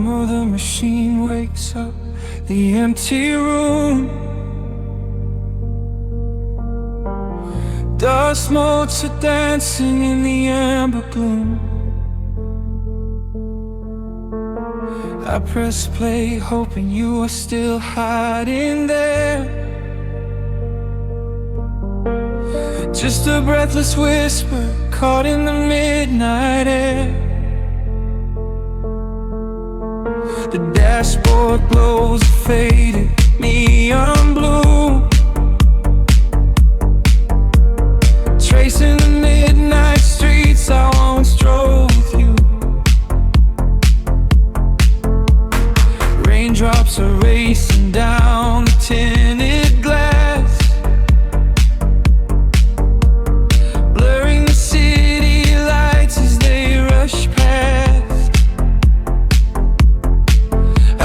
hum of the machine wakes up the empty room. Dust motes are dancing in the amber gloom. I press play, hoping you are still hiding there. Just a breathless whisper caught in the midnight air. The dashboard glows a faded neon blue, tracing the midnight streets I once drove with you. Raindrops are racing down the tinted glass, blurring the city lights as they rush past.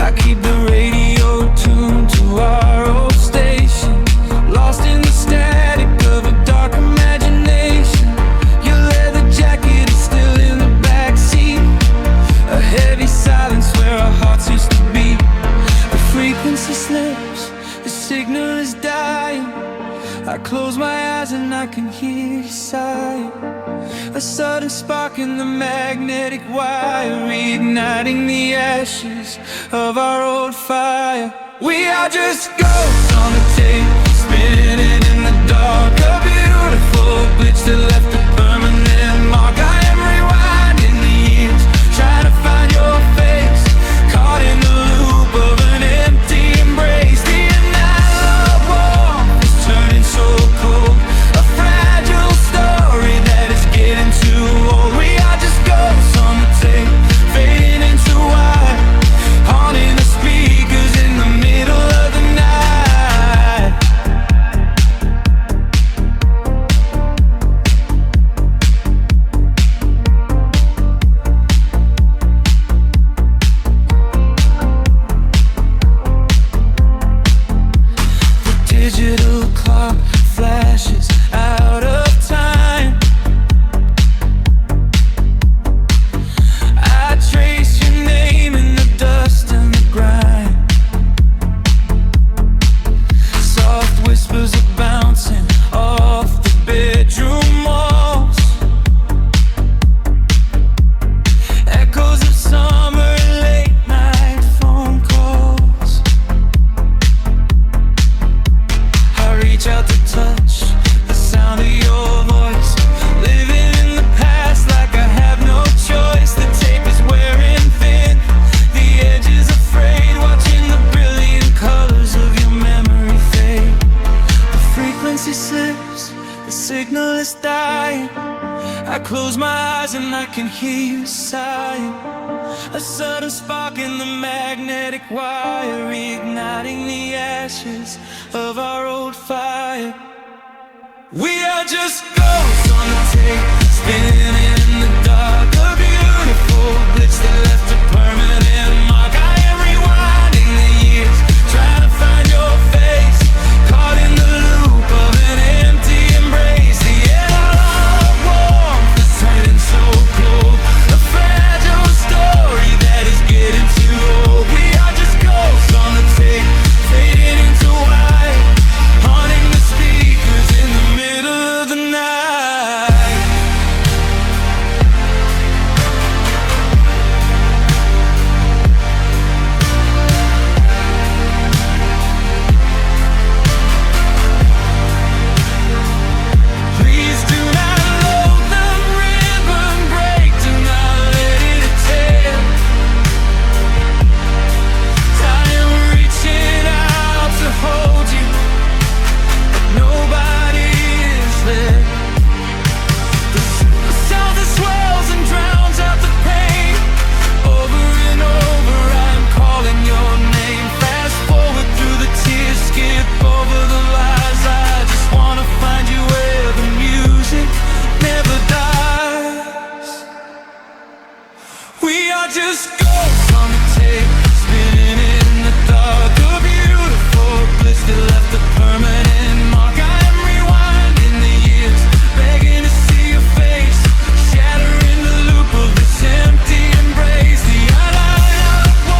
I keep the radio tuned to our old station, lost in the static of a dark imagination. Your leather jacket is still in the backseat, a heavy silence where our hearts used to beat. The frequency slips, the signal is dying. I close my eyes and I can hear you sighing. A sudden spark in the magnetic wire, reigniting the ashes of our old fire. We are just ghosts on the tape, spinning in the dark. A beautiful glitch that left a permanent mark. I am rewinding the years, trying to find your face, caught in the loop of an empty embrace. The analog warmth is turning so cold, a fragile story that is getting too old. We are just ghosts on the tape, fading into white, haunting the speakers in the middle of the night. The digital clock flashes out of time. I trace your name in the dust and the grime. Soft whispers are bouncing off the bedroom walls, echoes of summer late night phone calls. I reach out to touch the sound of your voice, living in the past like I have no choice. The tape is wearing thin, the edge is afraid, watching the brilliant colors of your memory fade. The frequency slips, the signal is dying. I close my eyes and I can hear you sighing. A sudden spark in the magnetic wire, reigniting the ashes of our old fire. We are just ghosts on the tape, spinning in the dark. A beautiful glitch that left a permanent mark. I am rewinding the years, trying to find your face, caught in the loop of an empty embrace. The analog warmth is turning so cold, a fragile story that is getting too old. We are just ghosts on the tape, fading into white, haunting the speakers in the middle of the night. Please do not load the ribbon break, do not let it tear. I am reaching out to hold you, but nobody is there. The sound that swells and drowns out the pain. Over and over I'm calling your name. Fast forward through the tears, skip over the lies. I just wanna find you where the music never dies. We are just ghosts on the tape, spinning in the dark. A beautiful glitch that left a permanent mark. I am rewinding the years, begging to see your face, shattering the loop of this empty embrace. The unwinding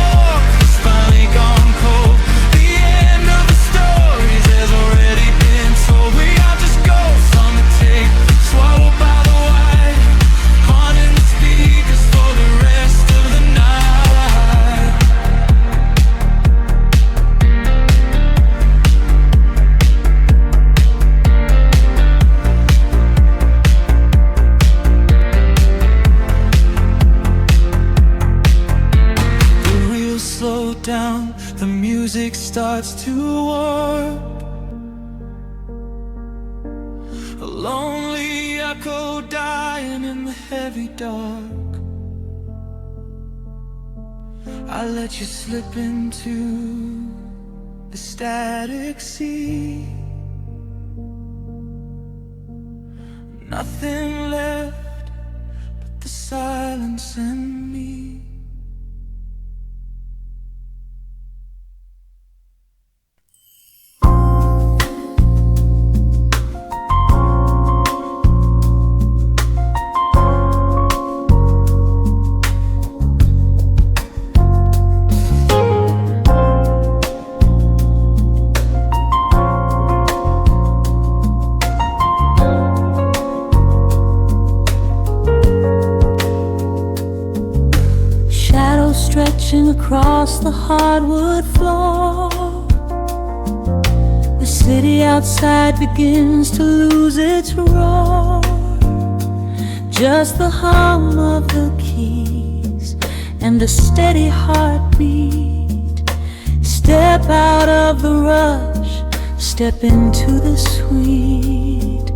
down, the music starts to warp. A lonely echo dying in the heavy dark. I let you slip into the static sea. Nothing left but the silence and me. Stretching across the hardwood floor, the city outside begins to lose its roar. Just the hum of the keys and a steady heartbeat. Step out of the rush, step into the sweet.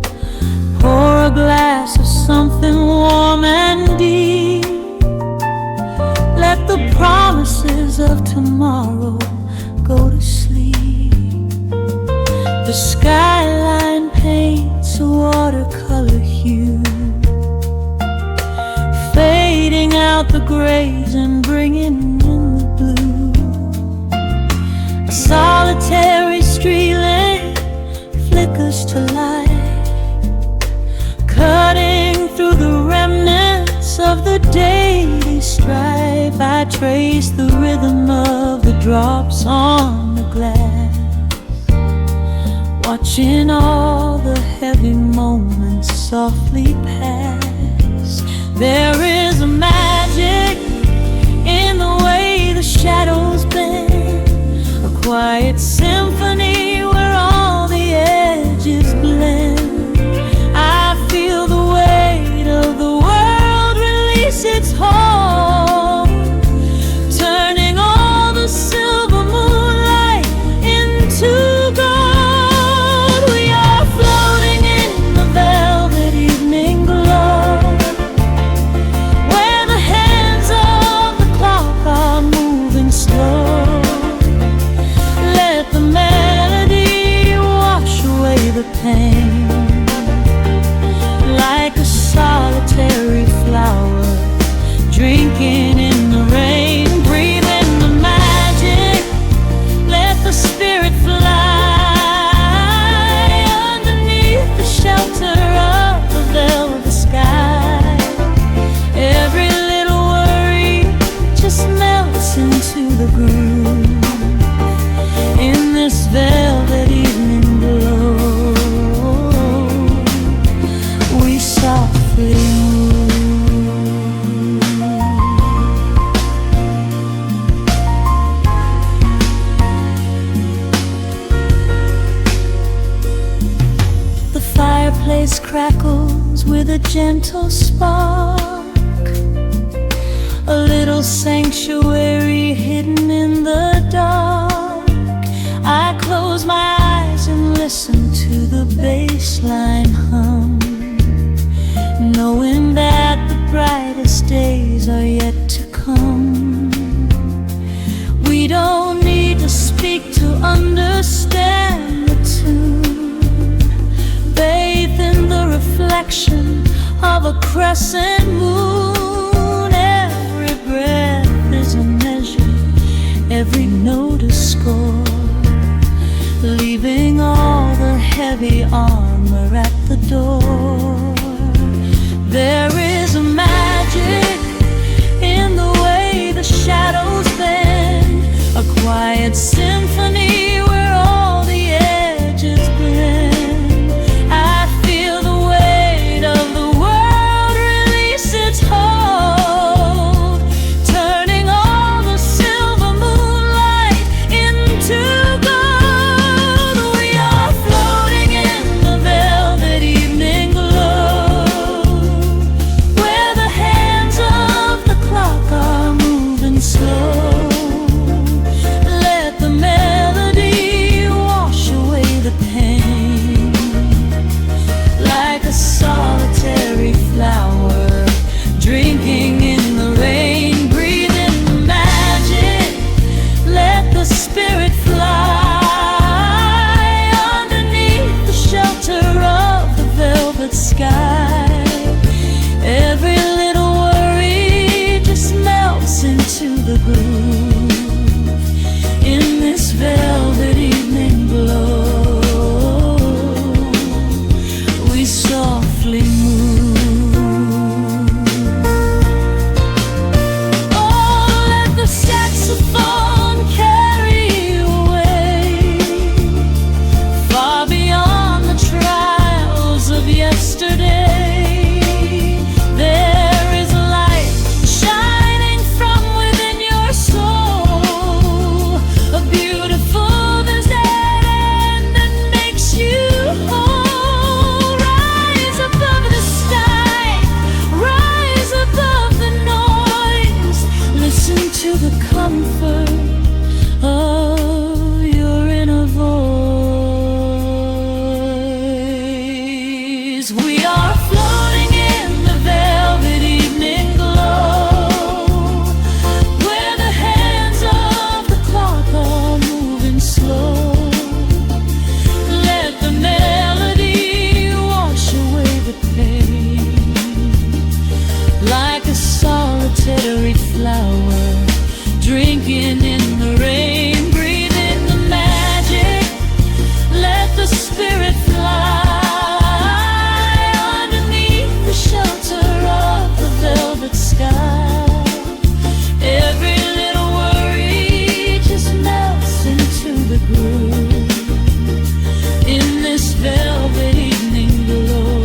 Pour a glass of something warm and deep. Let the promises of tomorrow go to sleep. The skyline paints a watercolor hue, fading out the grays and bringing in the blue. A solitary street lamp flickers to light, cutting through the remnants of the daily strife. I trace the rhythm of the drops on the glass, watching all the heavy moments softly pass. There is a magic in the way the shadows bend, a quiet symphony where all the edges blend. I feel the weight of the world release its hold, turning all the silver moonlight into gold. We are floating in the velvet evening glow, where the hands of the clock are moving slow. Let the melody wash away the pain, like a solitary flower drinking in the rain. Breathe in the magic, let the spirit fly underneath the shelter of the velvet sky. Every little worry just melts into the groove in this velvet evening glow. We softly move. The fireplace crackles with a gentle spark, a little sanctuary hidden in the dark. I close my eyes and listen to the bassline hum, knowing that the brightest days are yet to come. We don't need to speak to understand the tune, bathed in the reflection of a crescent moon. Every breath is a measure, every note a score, leaving all the heavy armor at the door. There is a magic in the way the shadows bend, a quiet symphony where all the edges blend. I feel the weight of the world release its hold, turning all the silver moonlight into gold. We are floating in the velvet evening glow, into the comfort of your inner voice. We are floating in the velvet evening glow, where the hands of the clock are moving slow. Let the melody wash away the pain, like a solitary flower drinking in the rain. Breathe in the magic, let the spirit fly underneath the shelter of the velvet sky. Every little worry just melts into the groove in this velvet evening glow.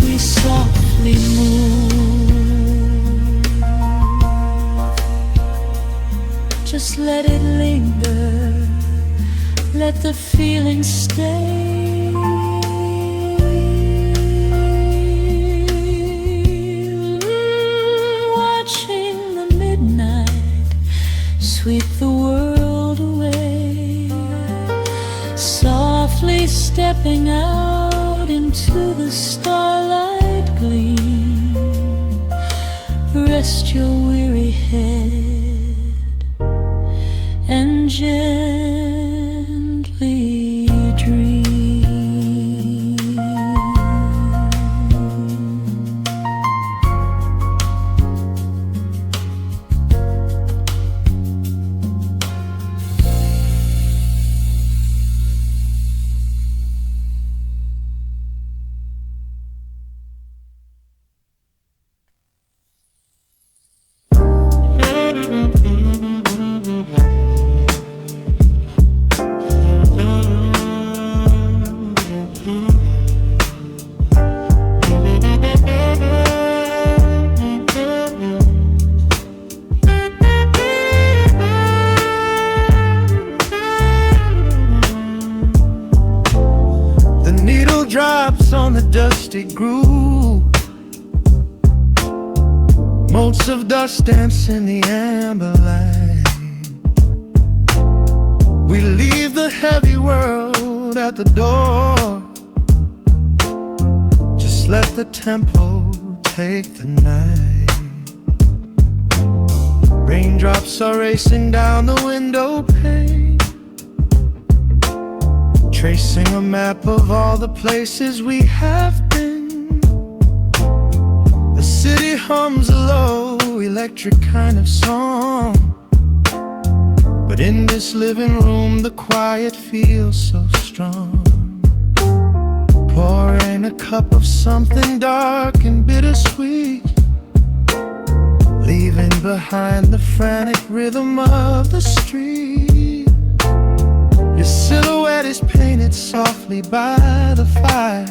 We softly move, just let it linger, let the feeling stay. Watching the midnight sweep the world away, softly stepping out into the starlight gleam. Rest your weary head and gently dream. Drops on the dusty groove, motes of dust dance in the amber light. We leave the heavy world at the door, just let the tempo take the night. Raindrops are racing down the window pane, tracing a map of all the places we have been. The city hums a low, electric kind of song, but in this living room the quiet feels so strong. Pouring a cup of something dark and bittersweet, leaving behind the frantic rhythm of the street. Your silhouette is painted softly by the fire,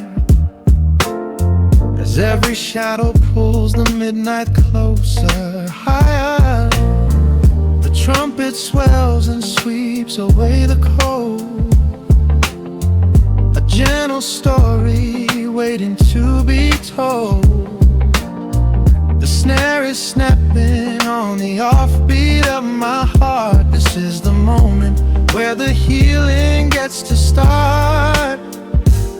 as every shadow pulls the midnight closer, higher. The trumpet swells and sweeps away the cold, a gentle story waiting to be told. The snare is snapping on the offbeat of my heart. This is the moment where the healing gets to start.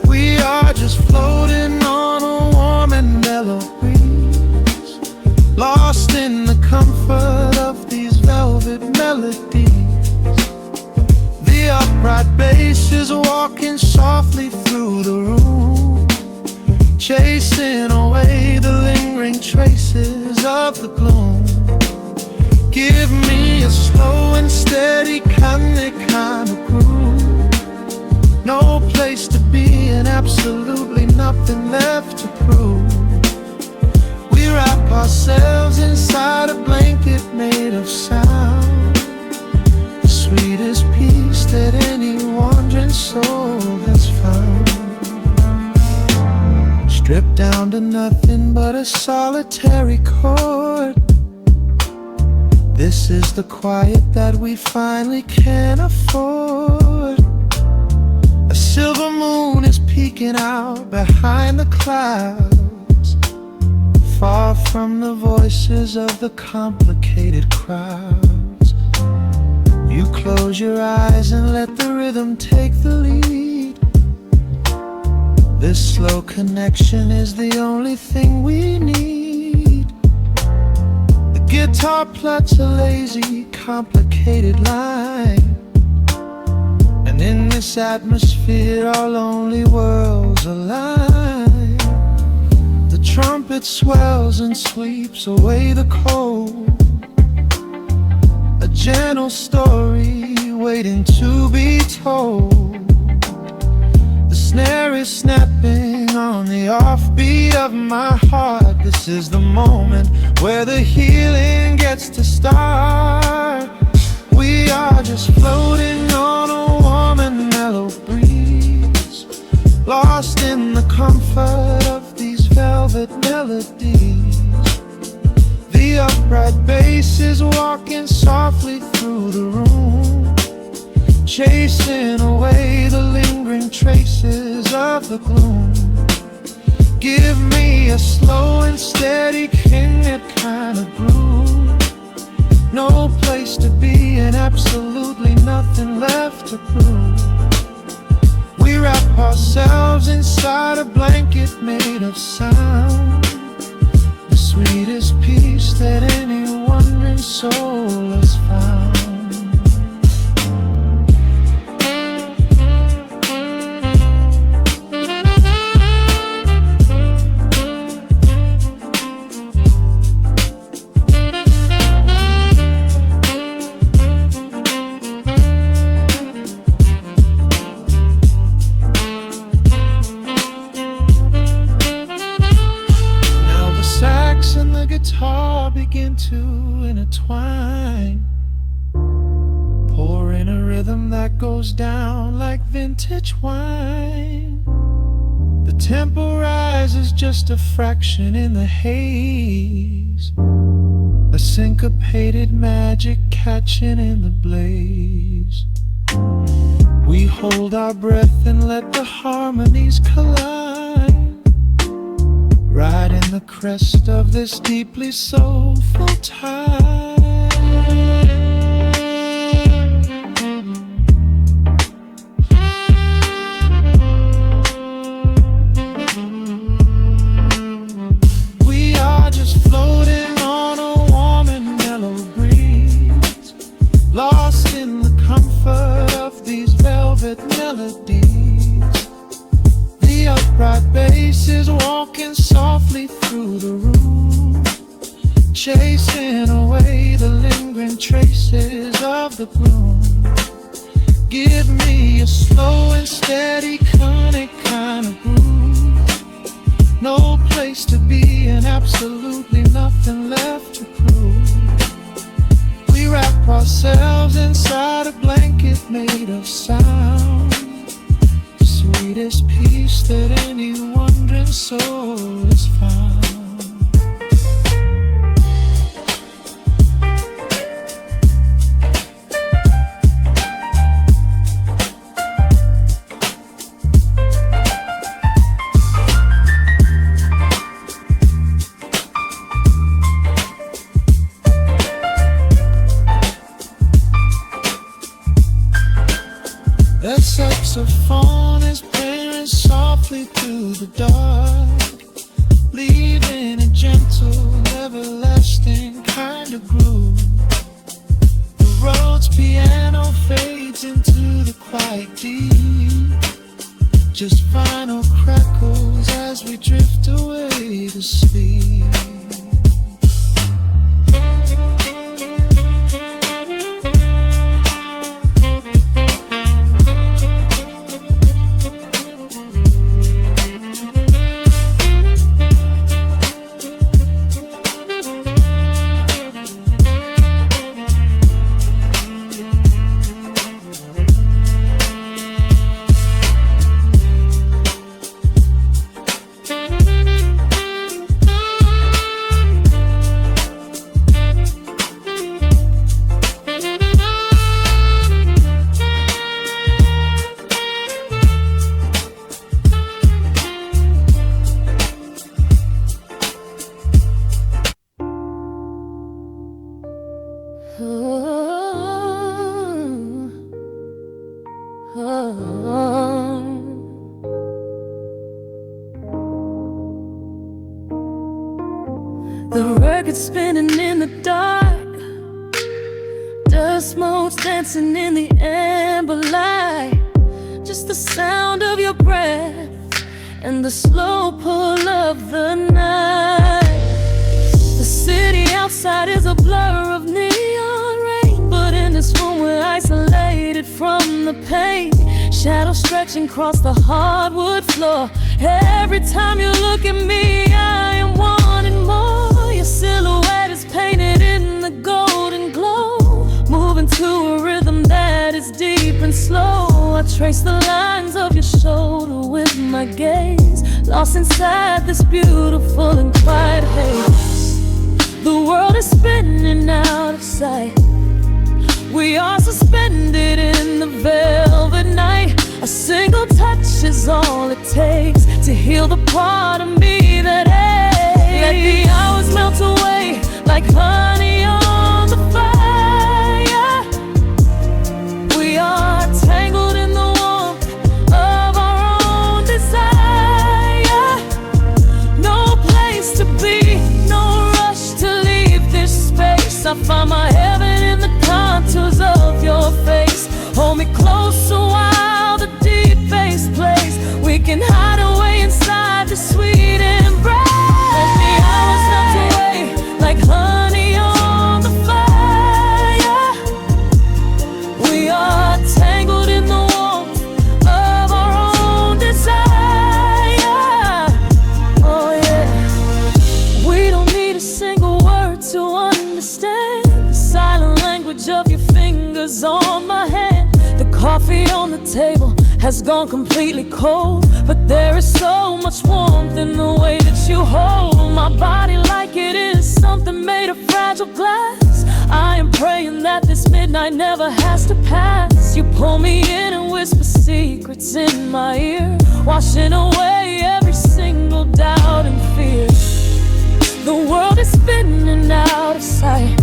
We are just floating on a warm and mellow breeze, lost in the comfort of these velvet melodies. The upright bass is walking softly through the room, chasing away the lingering traces of the gloom. Give me a slow and steady kind of groove, no place to be and absolutely nothing left to prove. We wrap ourselves inside a blanket made of sound, the sweetest peace that any wandering soul has found. Stripped down to nothing but a solitary chord, this is the quiet that we finally can afford. A silver moon is peeking out behind the clouds, far from the voices of the complicated crowds. You close your eyes and let the rhythm take the lead. This slow connection is the only thing we need. The guitar plucks a lazy, complicated line, and in this atmosphere our lonely worlds align. The trumpet swells and sweeps away the cold, a gentle story waiting to be told. The snare is snapping on the offbeat of my heart. This is the moment where the healing gets to start. We are just floating on a warm and mellow breeze, lost in the comfort of these velvet melodies. The upright bass is walking softly through the room, chasing away the lingering traces of the gloom. Give me a slow and steady it kind of groove. No place to be and absolutely nothing left to prove. We wrap ourselves inside a blanket made of sound, the sweetest peace that any wandering soul has found. And the guitar begin to intertwine, pouring a rhythm that goes down like vintage wine. The tempo rises just a fraction in the haze, a syncopated magic catching in the blaze. We hold our breath and let the harmonies collide, right in the crest of this deeply soulful tide. We are just floating on a warm and mellow breeze, lost in the comfort of these velvet melodies. The upright bass is walking softly through the room, chasing away the lingering traces of the gloom. Give me a slow and steady conic kind of groove. No place to be and absolutely nothing left to prove. We wrap ourselves inside a blanket made of sound, sweetest peace that any wandering soul has found. That saxophone is playing softly through the dark, leaving a gentle, everlasting kind of groove. The road's piano fades into the quiet deep, just final crackles as we drift away to sleep. The record spinning in the dark, dust motes dancing in the amber light. Just the sound of your breath and the slow pull of the night. The city outside is a blur of neon rain, but in this room we're isolated from the pain. Shadows stretching across the hardwood floor. Every time you look at me, I am wanting more. Your silhouette is painted in the golden glow, moving to a rhythm that is deep and slow. I trace the lines of your shoulder with my gaze, lost inside this beautiful and quiet haze. The world is spinning out of sight. We are suspended in the velvet night. A single touch is all it takes to heal the part of me that aches. Let the hours melt away like honey on the fire. We are tangled in the warmth of our own desire. No place to be, no rush to leave this space. I find my heaven in the contours of your face. Hold me closer while the deep bass plays. We can hide away inside the sweet embrace. Let the hours melt away like honey on the fire. We are tangled in the warmth of our own desire. Oh yeah. We don't need a single word to understand the silent language of your fingers on my hand. The coffee on the table has gone completely cold, but there is so much warmth in the way that you hold my body like it is something made of fragile glass. I am praying that this midnight never has to pass. You pull me in and whisper secrets in my ear, washing away every single doubt and fear. The world is spinning out of sight.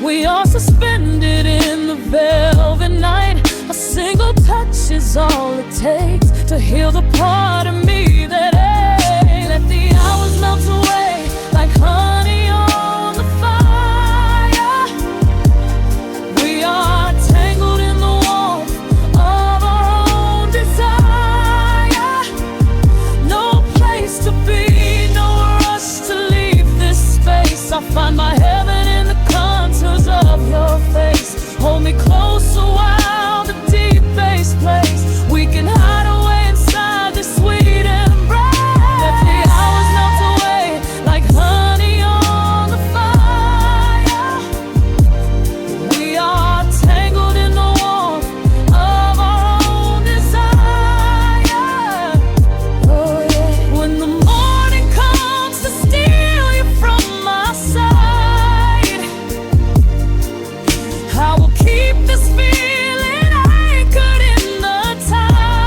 We are suspended in the velvet night. A single touch is all it takes to heal the part of me that aches. Let the hours melt away like honey on the fire. We are tangled in the warmth of our own desire. No place to be, no rush to leave this space. I find my heaven in the contours of your face. Hold me closer while the deep bass plays. We can hide away inside this sweet embrace. Let the hours melt away like honey on the fire. We are tangled in the warmth of our own desire. Oh yeah. When the morning comes to steal you from my side, I will keep this feeling anchored in the tide.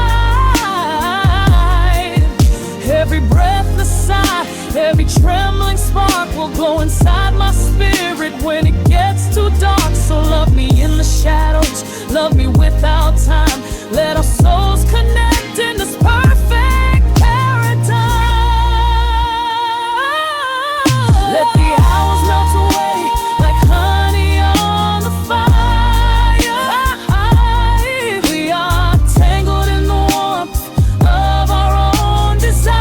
Every breathless sigh, every trembling spark will glow inside my spirit when it gets too dark. So love me in the shadows, love me without time. Let our souls connect in this perfect paradise. Let the hours melt away like honey on the fire. We are tangled in the warmth of our own desire.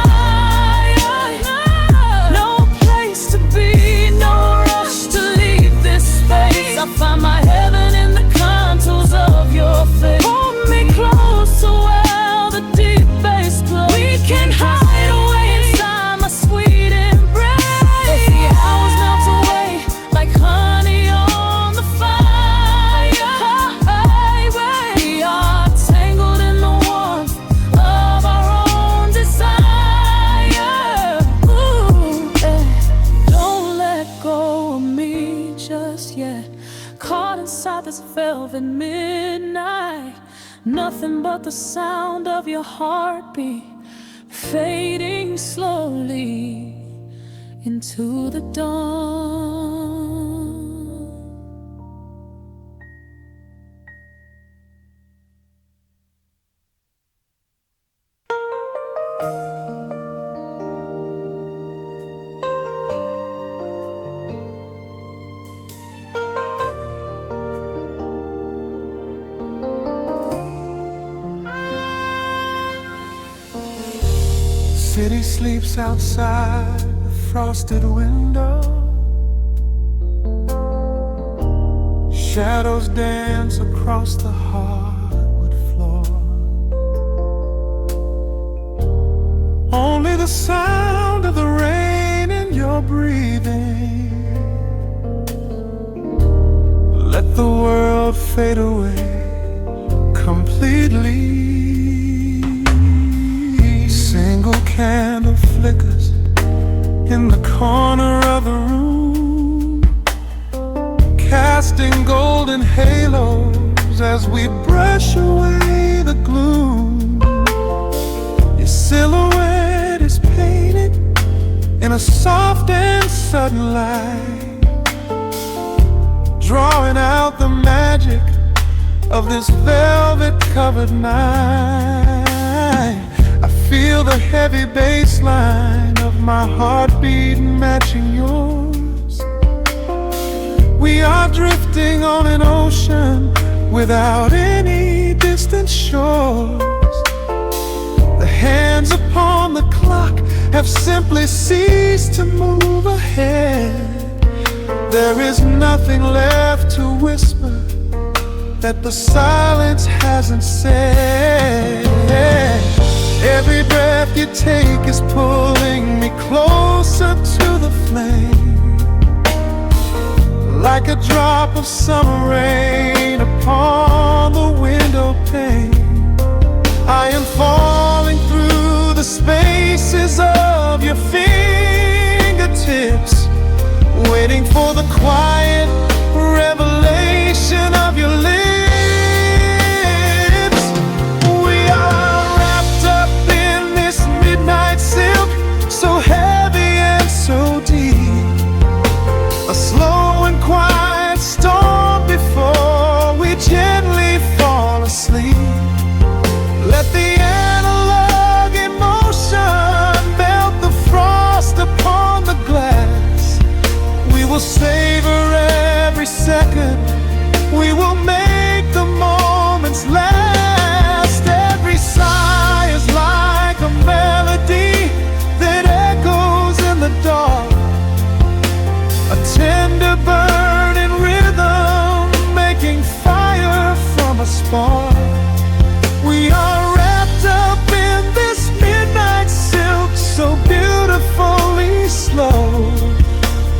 No place to be, no rush to leave this space. I find my heaven in the contours of your face. Hold me closer while the deep bass plays. We can hide away inside my sweet embrace. Let the hours melt away like honey on the fire. We are tangled in the warmth of our own desire. Ooh, yeah. Don't let go of me just yet. Caught inside this velvet midnight. Nothing but the sound of your heartbeat fading slowly into the dawn. city sleeps outside the frosted window. Shadows dance across the hardwood floor. Only the sound of the rain in your breathing. Let the world fade away completely. Single candle flickers in the corner of the room, casting golden halos as we brush away the gloom. Your silhouette is painted in a soft and sudden light, drawing out the magic of this velvet-covered night. I feel the heavy bass line of my heartbeat matching yours. We are drifting on an ocean without any distant shores. The hands upon the clock have simply ceased to move ahead. There is nothing left to whisper that the silence hasn't said. Every breath you take is pulling me closer to the flame, like a drop of summer rain upon the window pane. I am falling through the spaces of your fingertips, waiting for the quiet revelation of your lips. We are wrapped up in this midnight silk, so heavy and so deep. A slow and quiet storm before we gently fall asleep. Let the analog emotion melt the frost upon the glass. We will savor every second, we will make the moments last. Every sigh is like a melody that echoes in the dark, a tender burning rhythm making fire from a spark. We are wrapped up in this midnight silk, so beautifully slow,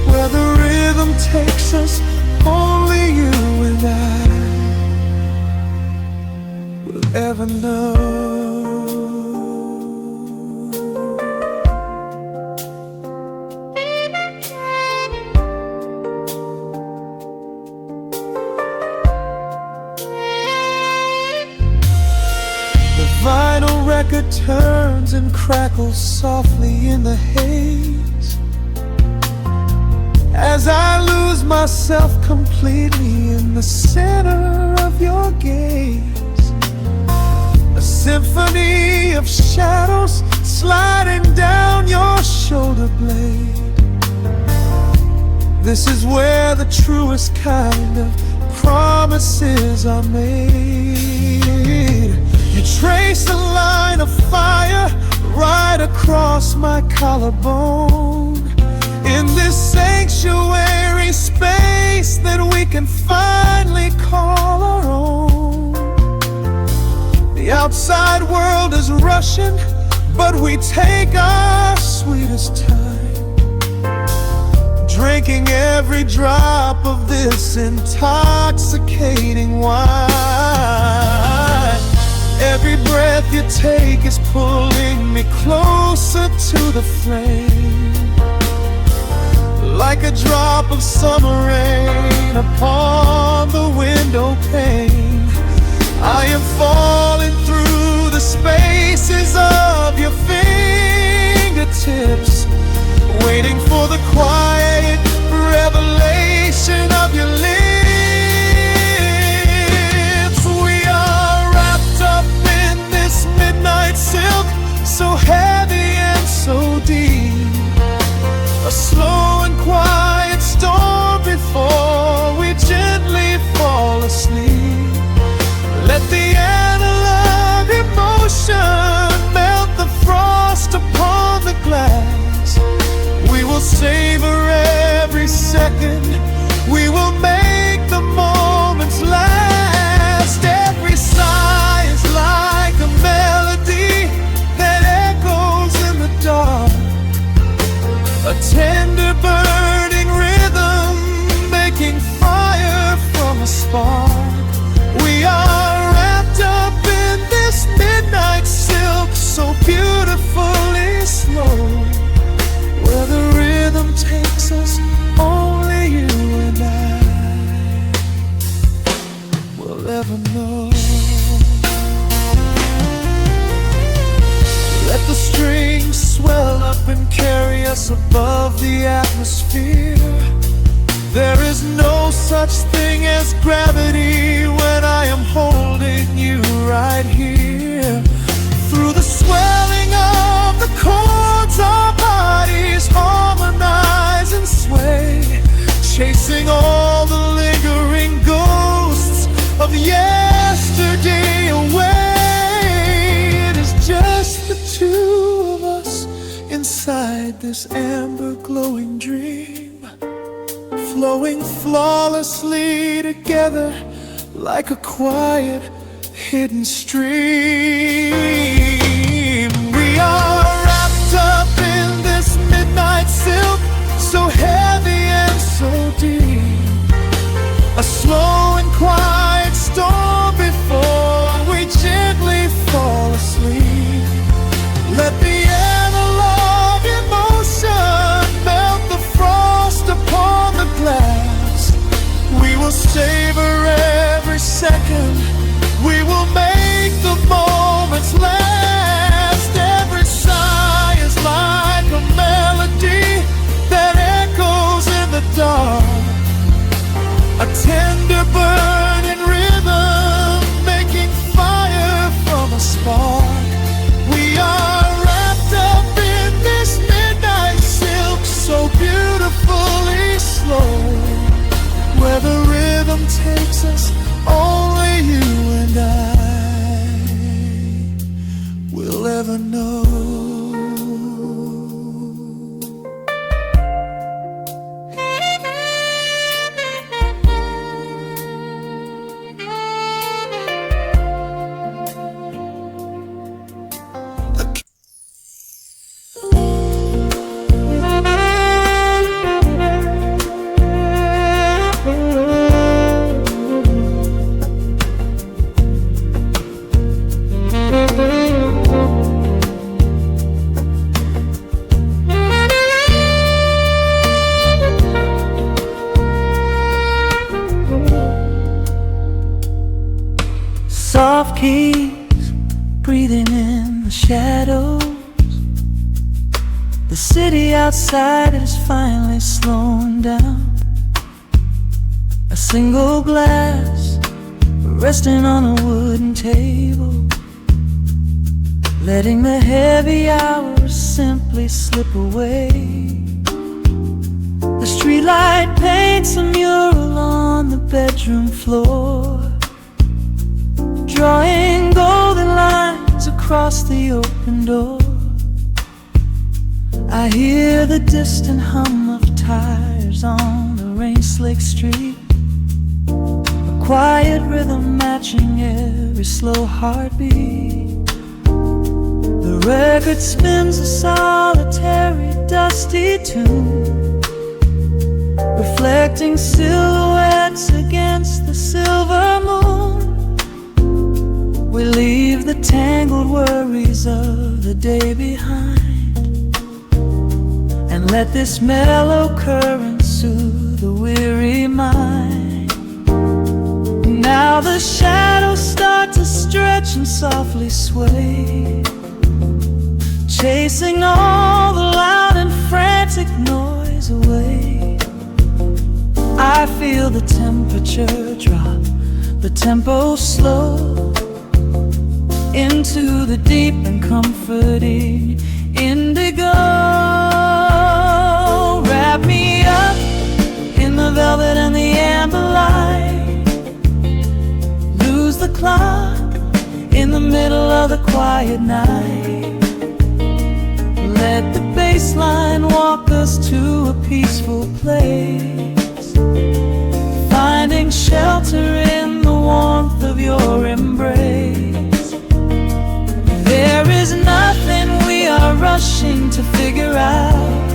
where the rhythm takes us, only you and I will ever know. The vinyl record turns and crackles softly in the haze as I lose myself completely in the center of your gaze. A symphony of shadows sliding down your shoulder blade. This is where the truest kind of promises are made. You trace a line of fire right across my collarbone, in this sanctuary space that we can finally call our own. The outside world is rushing, but we take our sweetest time, drinking every drop of this intoxicating wine. Every breath you take is pulling me closer to the flame, like a drop of summer rain upon the window pane. I am falling through the spaces of your fingertips, waiting for the quiet revelation of your lips. We are wrapped up in this midnight silk, so heavy and so deep. A slow and quiet storm before we gently fall asleep. Let the savor every second. We will make the moments last. Every sigh is like a melody that echoes in the dark, a tender burning rhythm making fire from a spark. We are wrapped up in this midnight silk, so beautifully slow. Where the rhythm takes us, only you and I will ever know. Let the strings swell up and carry us above the atmosphere. There is no such thing as gravity when I am holding you right here. Through the swelling of the chords, our bodies harmonize and sway, chasing all the lingering ghosts of yesterday away. It is just the two of us inside this amber glowing dream, flowing flawlessly together like a quiet hidden stream. We are wrapped up in this midnight silk, so heavy and so deep, a slow and quiet storm before we gently fall asleep. Let the analog emotion melt the frost upon the glass. We will savor every second. We will make the moments last. Every sigh is like a melody that echoes in the dark, a tender burning rhythm making fire from a spark. We are wrapped up in this midnight silk, so beautifully slow. Where the rhythm takes us, only you and I will ever know. Soft keys breathing in the shadows. The city outside is finally slowing down. A single glass resting on a wooden table, letting the heavy hours simply slip away. The streetlight paints a mural on the bedroom floor, drawing golden lines across the open door. I hear the distant hum of tires on the rain-slicked street, a quiet rhythm matching every slow heartbeat. The record spins a solitary, dusty tune, reflecting silhouettes against the silver moon. We leave the tangled worries of the day behind, and let this mellow current soothe the weary mind. Now the shadows start to stretch and softly sway, chasing all the loud and frantic noise away. I feel the temperature drop, the tempo slow, into the deep and comforting indigo. Wrap me up in the velvet and the amber light, lose the clock in the middle of the quiet night. Let the bass bass line walk us to a peaceful place, finding shelter in the warmth of your embrace. There is nothing we are rushing to figure out,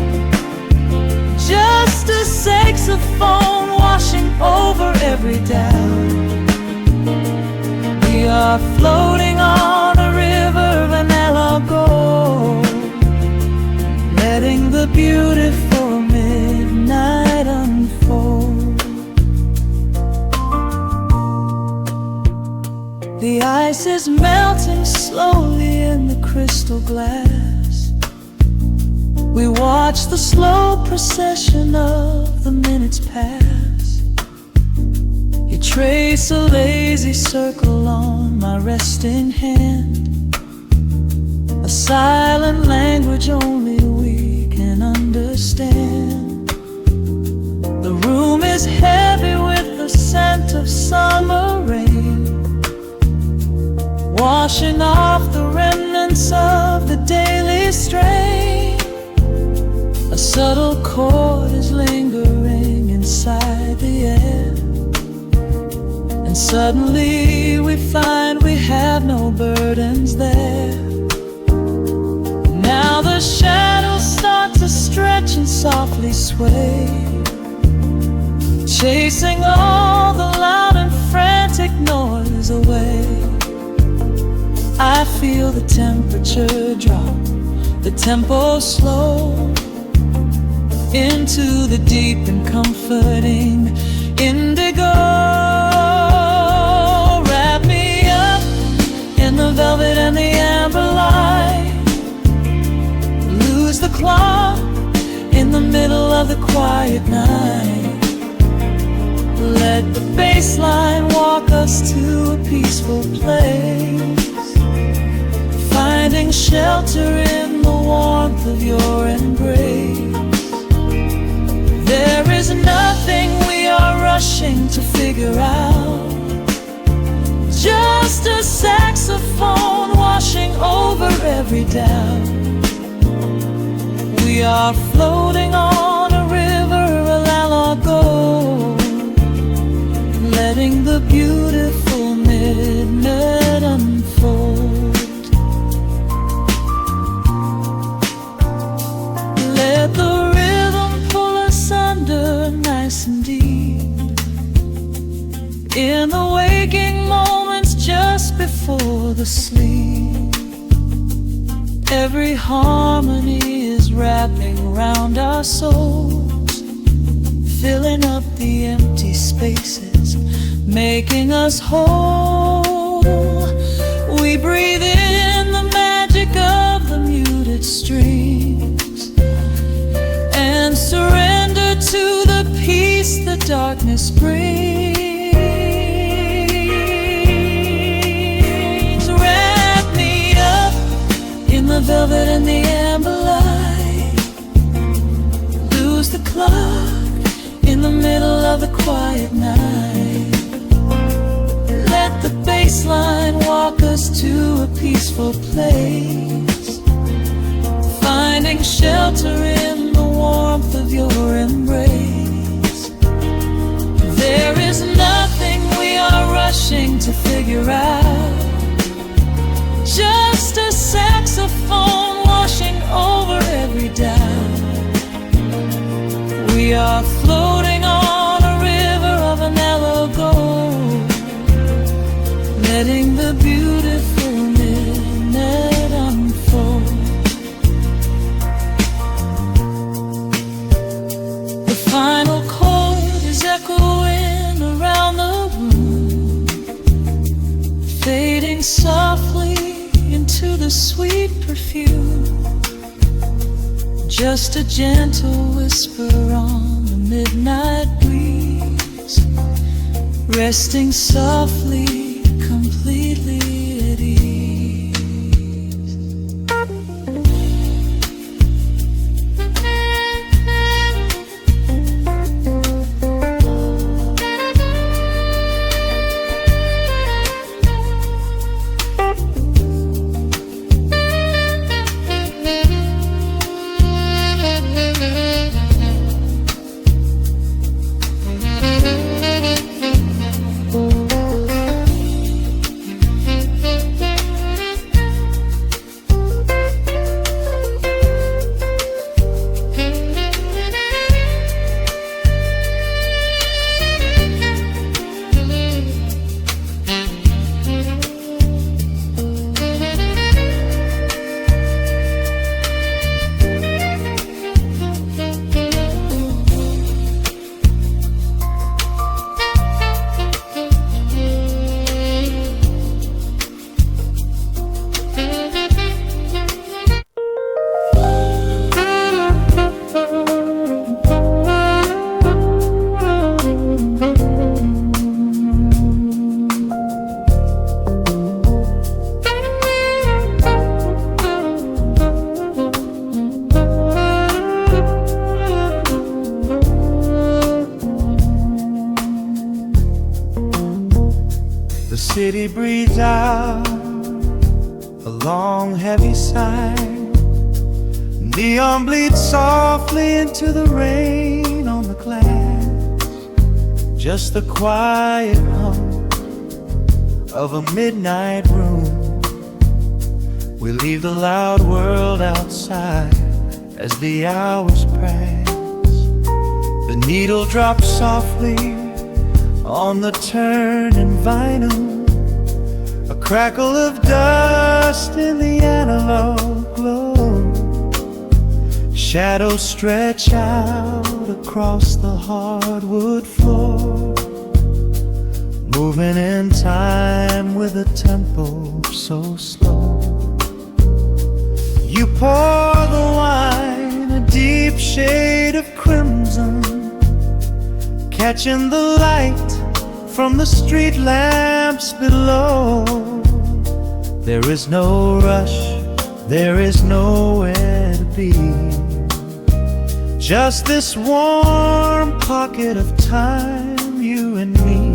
just a saxophone washing over every doubt. We are floating on a river vanilla gold, letting the beautiful midnight unfold. The ice is melting slowly in the crystal glass. We watch the slow procession of the minutes pass. You trace a lazy circle on my resting hand, a silent language only we can understand. The room is heavy with the scent of summer rain, washing off the remnants of the daily strain. A subtle chord is lingering inside the air, and suddenly we find we have no burdens there. Now the shadows start to stretch and softly sway, chasing all the loud and frantic noise away. I feel the temperature drop, the tempo slow, into the deep and comforting indigo. Wrap me up in the velvet and the amber light, lose the clock in the middle of the quiet night. Let the bass line walk us to a peaceful place, finding shelter in the warmth of your embrace. There is nothing we are rushing to figure out, just a saxophone washing over every doubt. We are floating on a river, a la gold, letting the beautiful midnight unfold. Let the rhythm pull us under nice and deep, in the waking moments just before the sleep. Every harmony is wrapping around our souls, filling up the empty spaces, making us whole. We breathe in the magic of the muted strings and surrender to the peace the darkness brings. Wrap me up in the velvet and the amber light, lose the clock in the middle of the quiet night. Let the bass line walk us to a peaceful place, finding shelter in the warmth of your embrace. There is nothing we are rushing to figure out, just a saxophone washing over every doubt. We are floating on a river of vanilla gold, letting the beautiful midnight unfold. The final chord is echoing around the room, fading softly into the sweet perfume. Just a gentle whisper on the midnight breeze, resting softly, completely at ease. The city breathes out a long heavy sigh. Neon bleeds softly into the rain on the glass. Just the quiet hum of a midnight room. We leave the loud world outside as the hours pass. The needle drops softly on the turning vinyl. A crackle of dust in the analog glow. Shadows stretch out across the hardwood floor, moving in time with a tempo so slow. You pour the wine, a deep shade of crimson, catching the light from the street lamps below. There is no rush, there is nowhere to be. Just this warm pocket of time, you and me.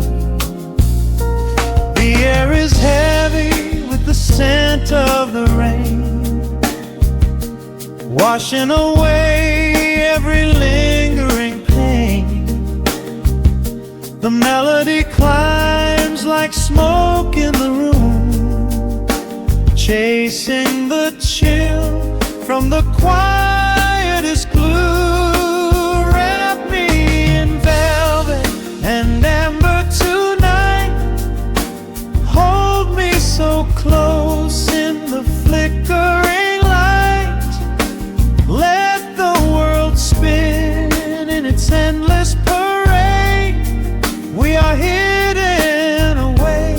The air is heavy with the scent of the rain, washing away every lingering pain. The melody climbs like smoke in the room, chasing the chill from the quietest glue. Wrap me in velvet and amber tonight. Hold me so close in the flickering light. Let the world spin in its endless parade. We are hidden away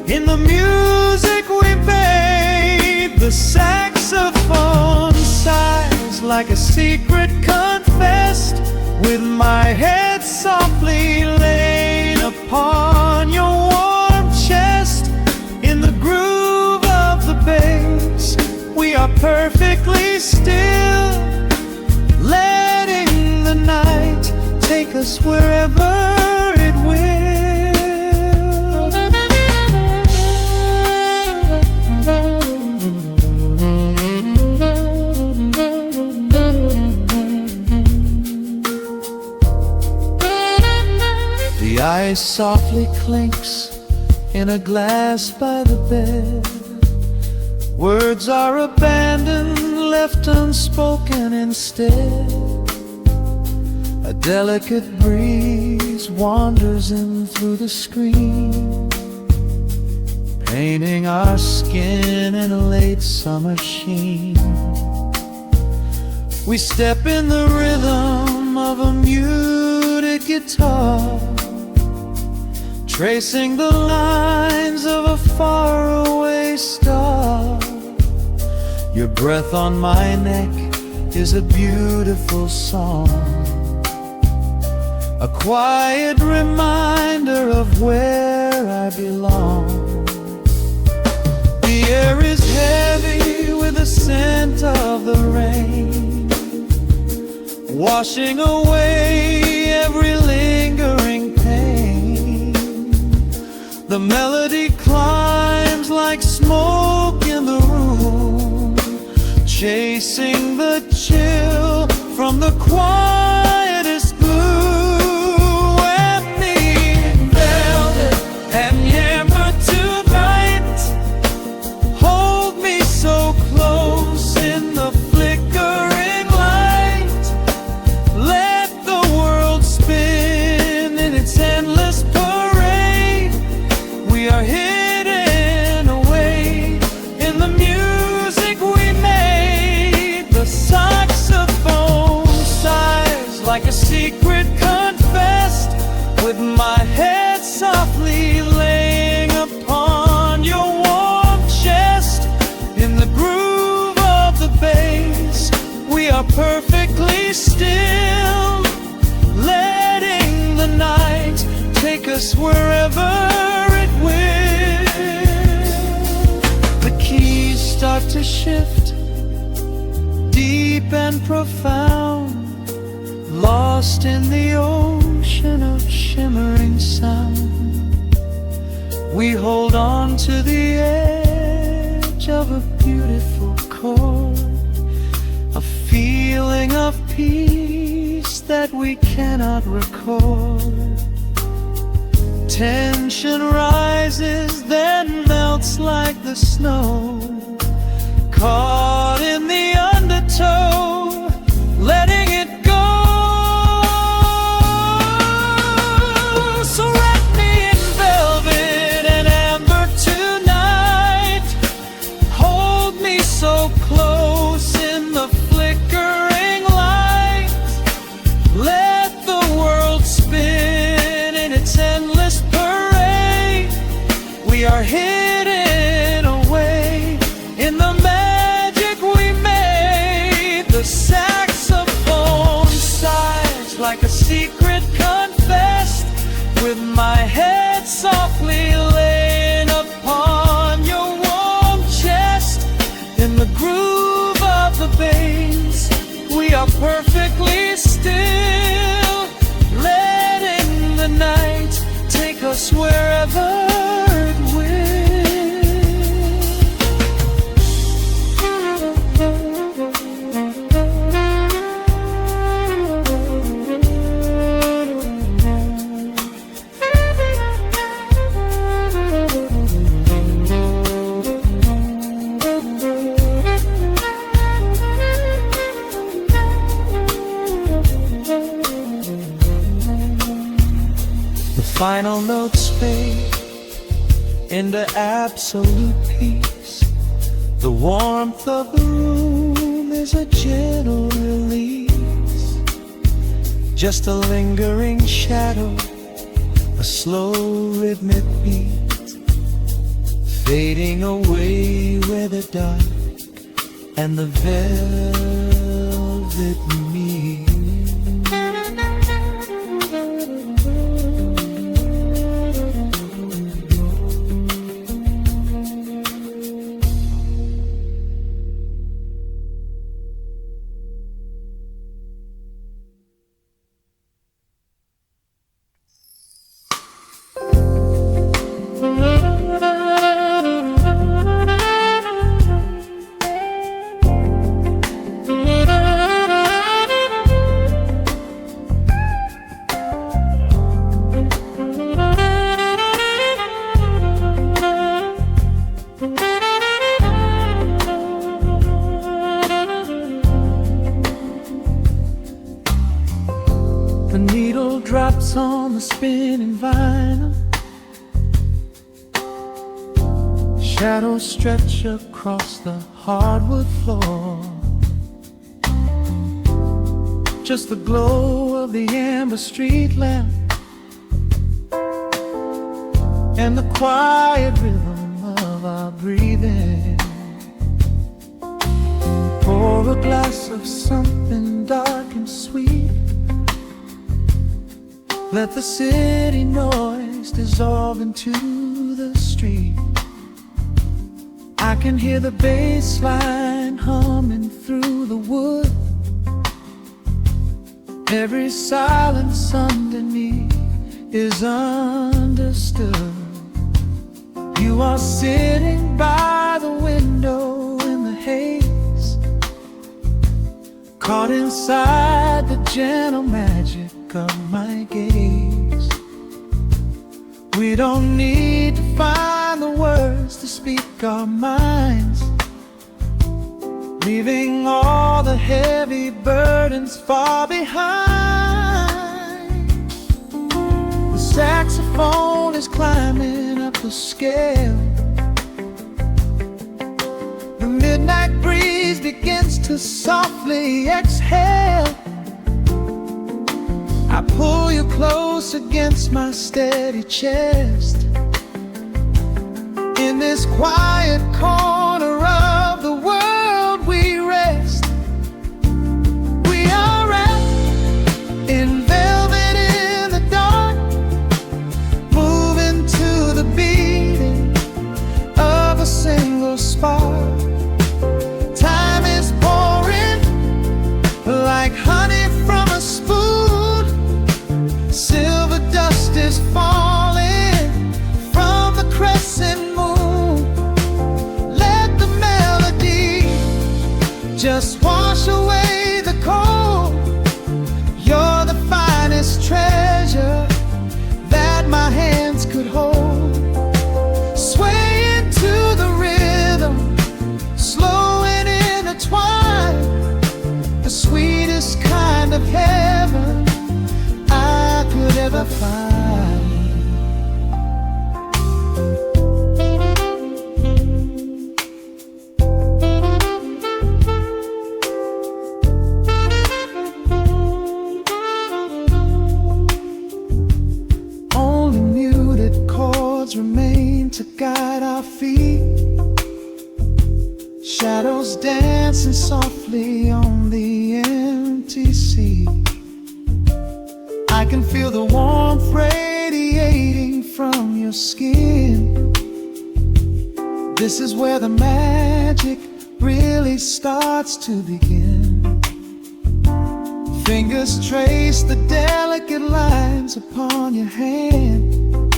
in the music we made. The saxophone sighs like a secret confessed, with my head softly laid upon your warm chest. In the groove of the bass, we are perfectly still, letting the night take us wherever it will. The ice softly clinks in a glass by the bed. Words are abandoned, left unspoken instead. A delicate breeze wanders in through the screen, painting our skin in a late summer sheen. We step in the rhythm of a muted guitar, tracing the lines of a faraway star. Your breath on my neck is a beautiful song, a quiet reminder of where I belong. The air is heavy with the scent of the rain, washing away every lingering pain. The melody climbs like smoke in the room, chasing the chill from the quietest blue. Wrap me in velvet and amber tonight. Hold me so close in the flickering light. Let the world spin in its endless parade. We are hidden away in the music we made. The saxophone sighs like a secret confessed, with my head softly laying upon your warm chest. In the groove of the bass, we are perfectly still, letting the night take us wherever it will. The keys start to shift, deep and profound, lost in the ocean of shimmering sound. We hold come to the edge of a beautiful chord, a feeling of peace that we cannot record. Tension rises, then melts like the snow, caught in the undertow, letting it go. So wrap me in velvet and amber tonight, hold me so close in the flickering light, let the world spin in its endless parade. We are hidden away in the magic we made. The saxophone sighs like a secret confessed, with my head softly laying upon your warm chest. In the groove of the bass, we are perfectly still, letting the night take us wherever it will. Final notes fade into absolute peace. The warmth of the room is a gentle release, just a lingering shadow, a slow rhythmic beat, fading away where the dark and the velvet meet. The needle drops on the spinning vinyl, shadows stretch across the hardwood floor. Just the glow of the amber street lamp and the quiet rhythm of our breathing. Pour a glass of something dark and sweet, let the city noise dissolve into the street. I can hear the bass line humming through the wood, every silence underneath is understood. You are sitting by the window in the haze, caught inside the gentle magic of my gaze. We don't need to find the words to speak our minds, leaving all the heavy burdens far behind. The saxophone is climbing up the scale, the midnight breeze begins to softly exhale. I pull you close against my steady chest. In this quiet corner of the world we rest. We are wrapped in velvet in the dark, moving to the beating of a single spark. Time is pouring like honey from a spoon, silver dust is falling from the crescent moon. heaven I could ever find. Only muted chords remain to guide our feet, shadows dancing softly on the empty sea. I can feel the warmth radiating from your skin. This is where the magic really starts to begin. Fingers trace the delicate lines upon your hand,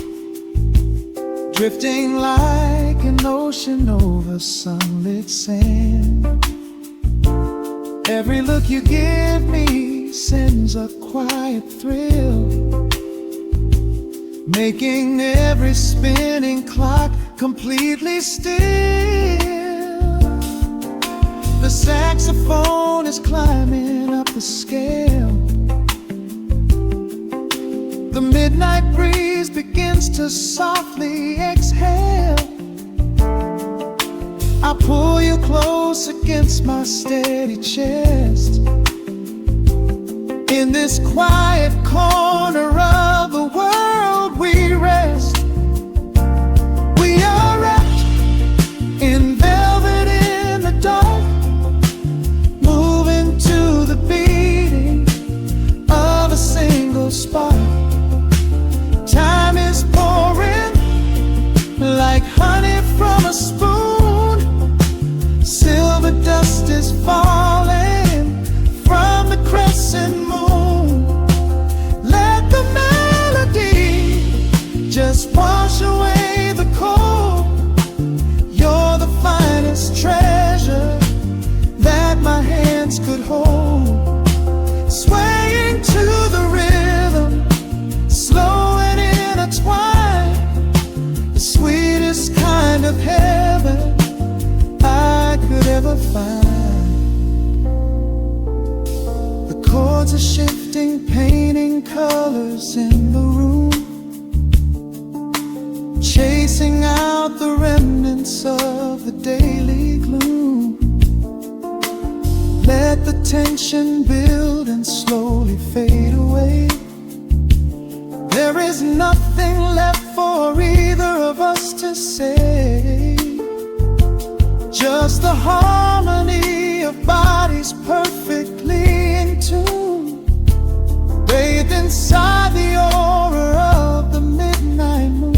drifting like an ocean over sunlit sand. Every look you give me sends a quiet thrill, making every spinning clock completely still. The saxophone is climbing up the scale. The midnight breeze begins to softly exhale. I pull you close against my steady chest. In this quiet corner of the world we rest. We are wrapped in velvet in the dark, moving to the beating of a single spark. Time is pouring like honey from a spoon. Silver dust is falling from the crescent moon. Let the melody just wash away the cold. You're the finest treasure that my hands could hold. Swaying to the rhythm, slow and intertwined, the sweetest kind of heaven I could ever find. The chords are shifting, painting colors in the room, chasing out the remnants of the daily gloom. Let the tension build and slowly fade away. There is nothing left for either of us to say, just the harmony of bodies perfectly in tune, bathed inside the aura of the midnight moon.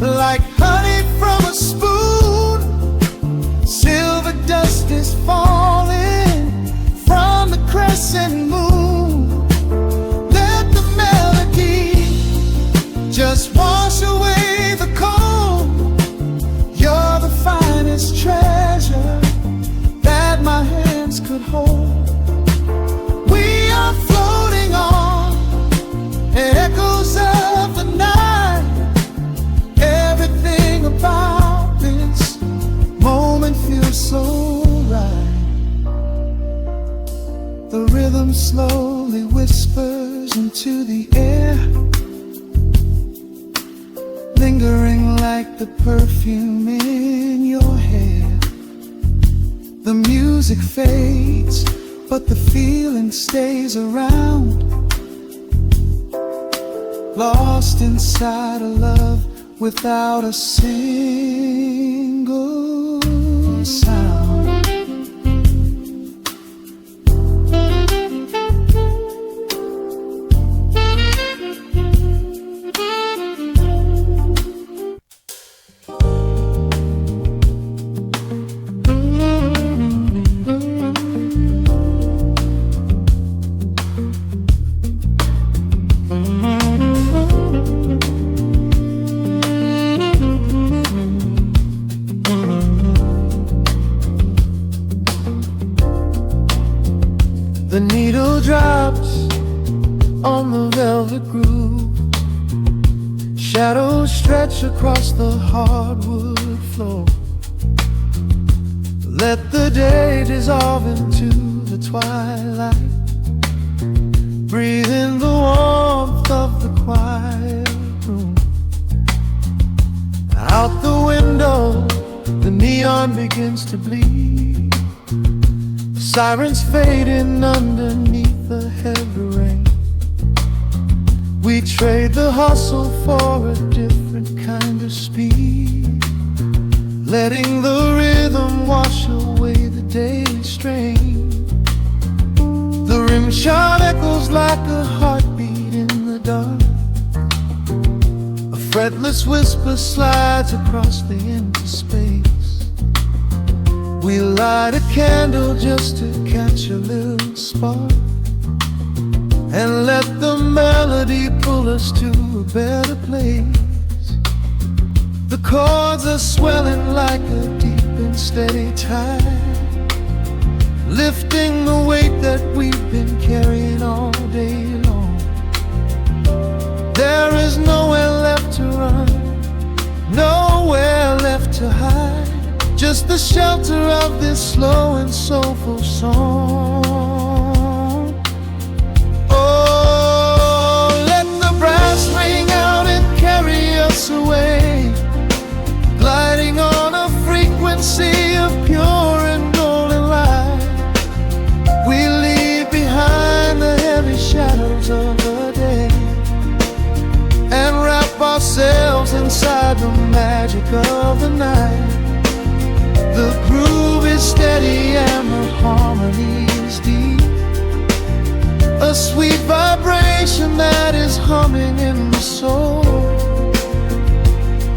Like honey from a spoon, silver dust is falling from the crescent moon. Let the melody just wash away the cold. You're the finest treasure that my hands could hold. We are floating on echoes of the night. Everything about this moment feels so right. The rhythm slowly whispers into the air, lingering like the perfume in your hair. The music fades, but the feeling stays around, lost inside a love without a single sound. on the velvet groove. Shadows stretch across the hardwood floor. Let the day dissolve into the twilight. Breathe in the warmth of the quiet room. Out the window, the neon begins to bleed. Sirens fading underneath the heavy rain. We trade the hustle for a different kind of speed, letting the rhythm wash away the daily strain. The rim shot echoes like a heartbeat in the dark. A fretless whisper slides across the empty space. We light a candle just to catch a little spark, and let the melody pull us to a better place. The chords are swelling like a deep and steady tide, lifting the weight that we've been carrying all day long. There is nowhere left to run, nowhere left to hide, just the shelter of this slow and soulful song. Away, gliding on a frequency of pure and golden light. We leave behind the heavy shadows of the day and wrap ourselves inside the magic of the night. The groove is steady and the harmony is deep, a sweet vibration that is humming in the soul.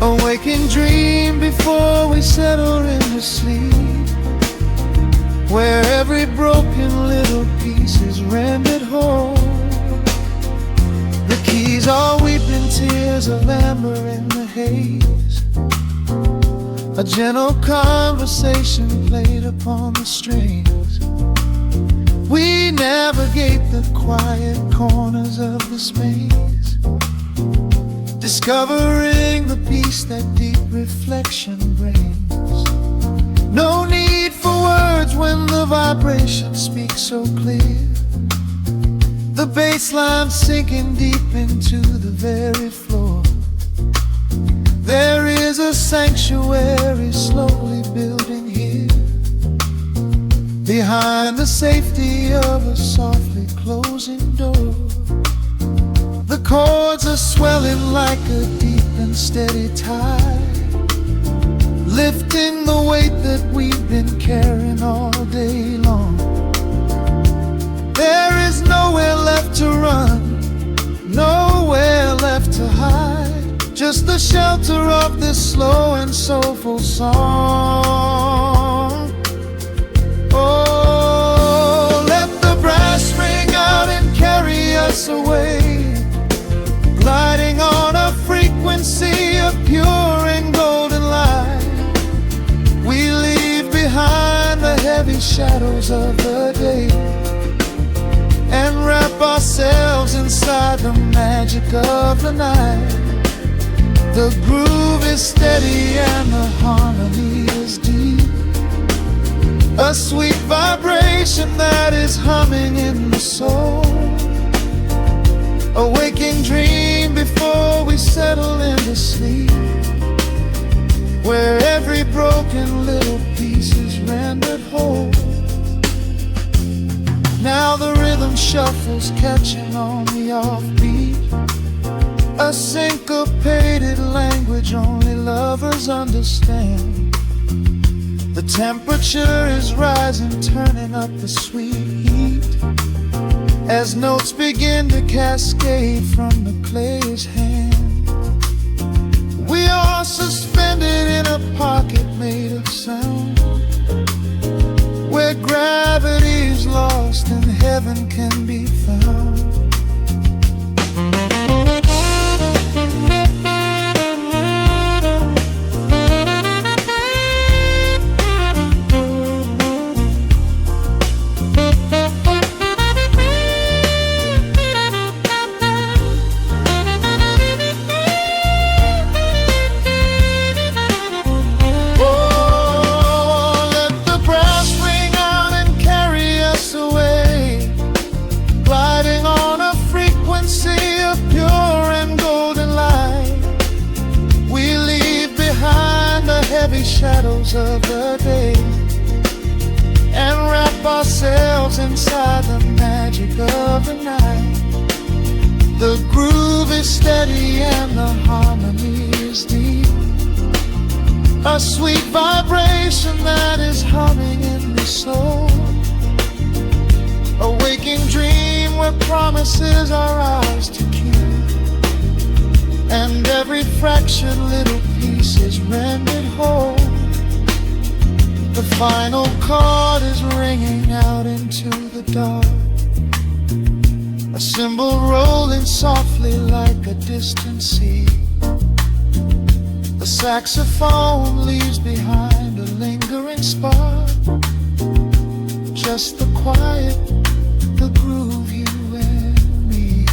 A waking dream before we settle into sleep, where every broken little piece is rendered whole. The keys are weeping tears of amber in the haze, a gentle conversation played upon the strings. We navigate the quiet corners of this maze, discovering the peace that deep reflection brings. No need for words when the vibration speaks so clear. The bass line sinking deep into the very floor. There is a sanctuary slowly building here, behind the safety of a softly closing door. The chords are swelling like a deep and steady tide, lifting the weight that we've been carrying all day long. There is nowhere left to run, nowhere left to hide, just the shelter of this slow and soulful song. Oh, let the brass ring out and carry us away, gliding on a frequency of pure and golden light. We leave behind the heavy shadows of the day and wrap ourselves inside the magic of the night. The groove is steady and the harmony is deep, a sweet vibration that is humming in the soul. A waking dream before we settle into sleep, where every broken little piece is rendered whole. Now the rhythm shuffles, catching on the offbeat, a syncopated language only lovers understand. The temperature is rising, turning up the sweet heat, as notes begin to cascade from the player's hand. We are suspended in a pocket made of sound, where gravity is lost and heaven can be found. shadows of the day and wrap ourselves inside the magic of the night. The groove is steady and the harmony is deep, a sweet vibration that is humming in the soul. A waking dream where promises are ours to keep, and every fractured little piece is rendered whole. The final chord is ringing out into the dark, a cymbal rolling softly like a distant sea. The saxophone leaves behind a lingering spark, just the quiet, the groove, you and me.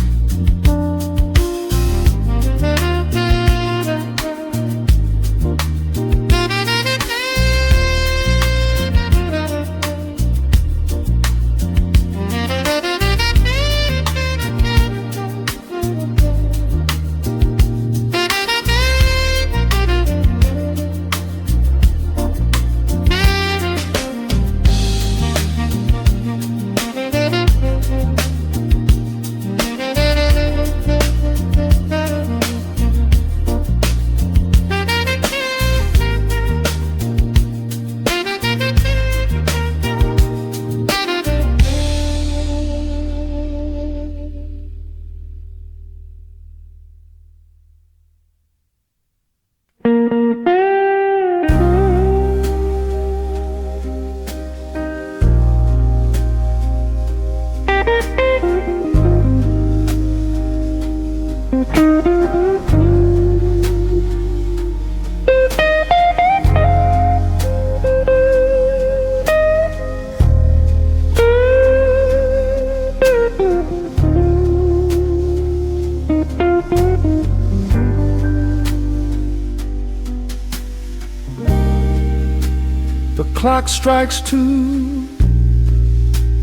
The clock strikes 2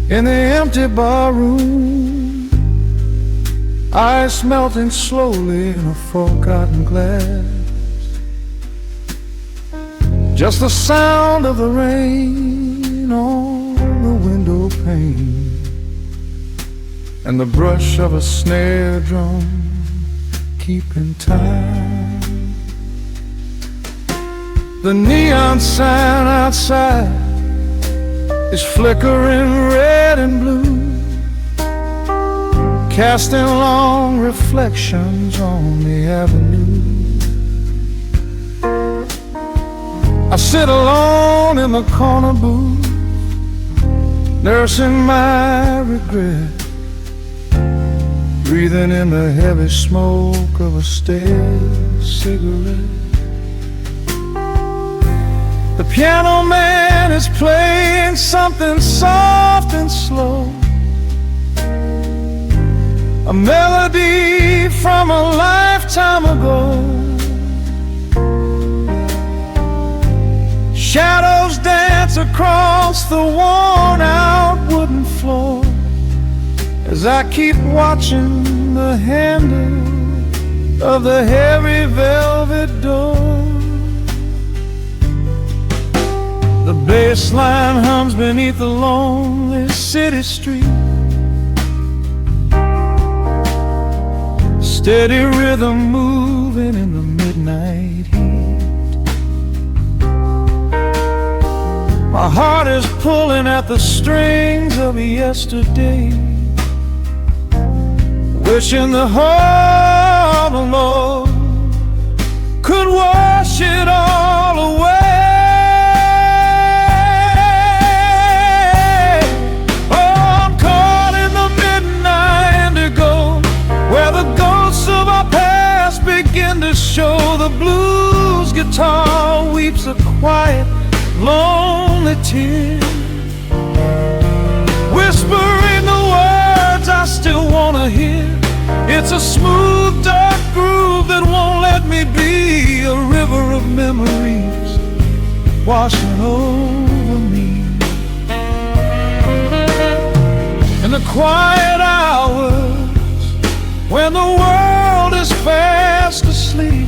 in the empty bar room, ice melting slowly in a forgotten glass. Just the sound of the rain on the window pane and the brush of a snare drum keeping time. The neon sign outside is flickering red and blue, casting long reflections on the avenue. I sit alone in the corner booth, nursing my regret, breathing in the heavy smoke of a stale cigarette. The piano man is playing something soft and slow, a melody from a lifetime ago. Shadows dance across the worn-out wooden floor as I keep watching the handle of the heavy velvet door. The bass line hums beneath the lonely city street, steady rhythm moving in the midnight heat. My heart is pulling at the strings of yesterday, wishing the heart of Lord could wash it all away. To show the blues guitar weeps a quiet, lonely tear, whispering the words I still wanna hear. It's a smooth, dark groove that won't let me be, a river of memories washing over me. In the quiet hours when the world is fast asleep,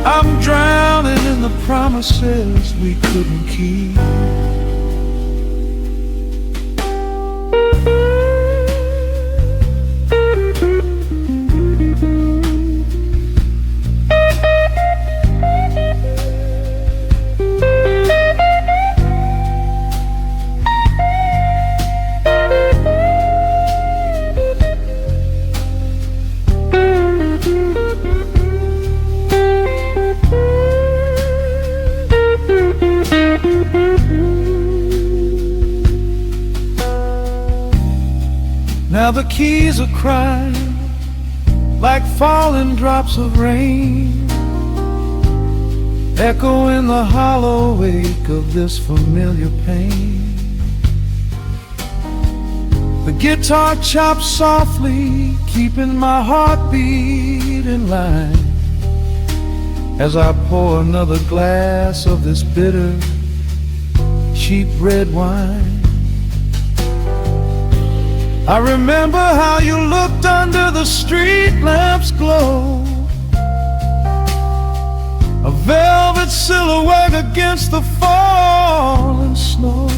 I'm drowning in the promise promises we couldn't keep. Now the keys are crying like falling drops of rain, echo in the hollow wake of this familiar pain. The guitar chops softly, keeping my heartbeat in line, as I pour another glass of this bitter, cheap red wine. I remember how you looked under the street lamp's glow, a velvet silhouette against the falling snow.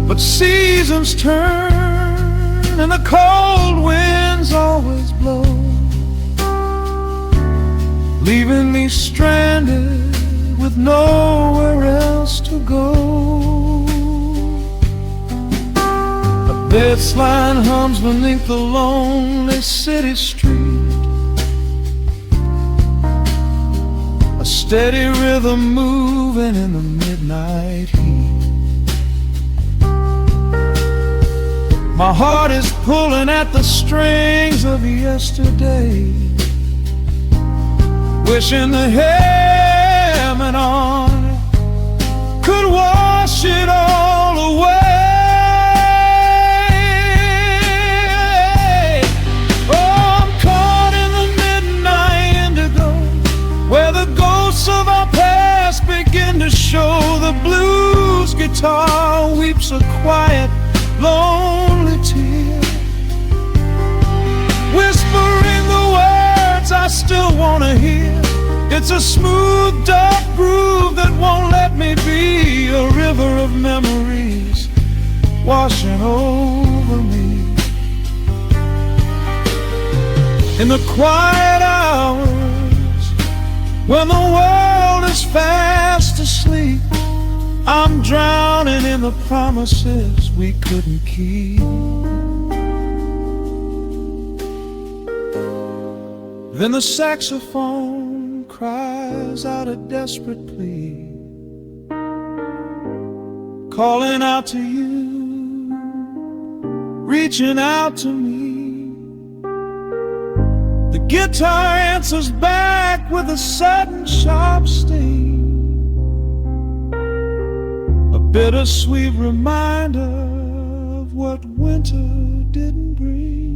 But seasons turn and the cold winds always blow, leaving me stranded with nowhere else to go. This line hums beneath the lonely city street, a steady rhythm moving in the midnight heat. My heart is pulling at the strings of yesterday, wishing the hammer on could wash it all away. Of our past begin to show. The blues guitar weeps a quiet, lonely tear, whispering the words I still want to hear. It's a smooth, dark groove that won't let me be, a river of memories washing over me. In the quiet hours when the world is fast asleep, I'm drowning in the promises we couldn't keep. Then the saxophone cries out a desperate plea, calling out to you, reaching out to me. The guitar answers back with a sudden sharp sting, a bittersweet reminder of what winter didn't bring.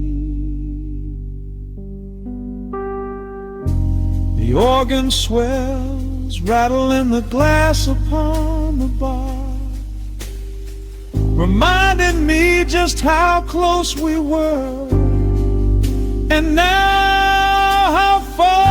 The organ swells, rattling the glass upon the bar, reminding me just how close we were, and now how far.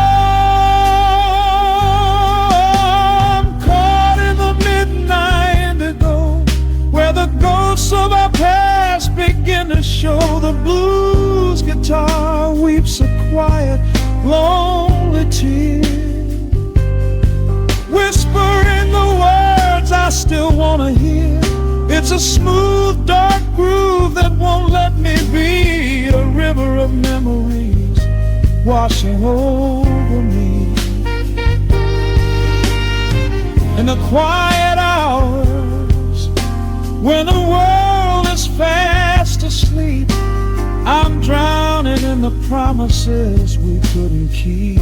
I'm caught in the midnight indigo, where the ghosts of our past begin to show. The blues guitar weeps a quiet, lonely tear, whispering the words I still want to hear. It's a smooth, dark groove that won't let me be, a river of memories washing over me. In the quiet hours when the world is fast asleep, I'm drowning in the promises we couldn't keep.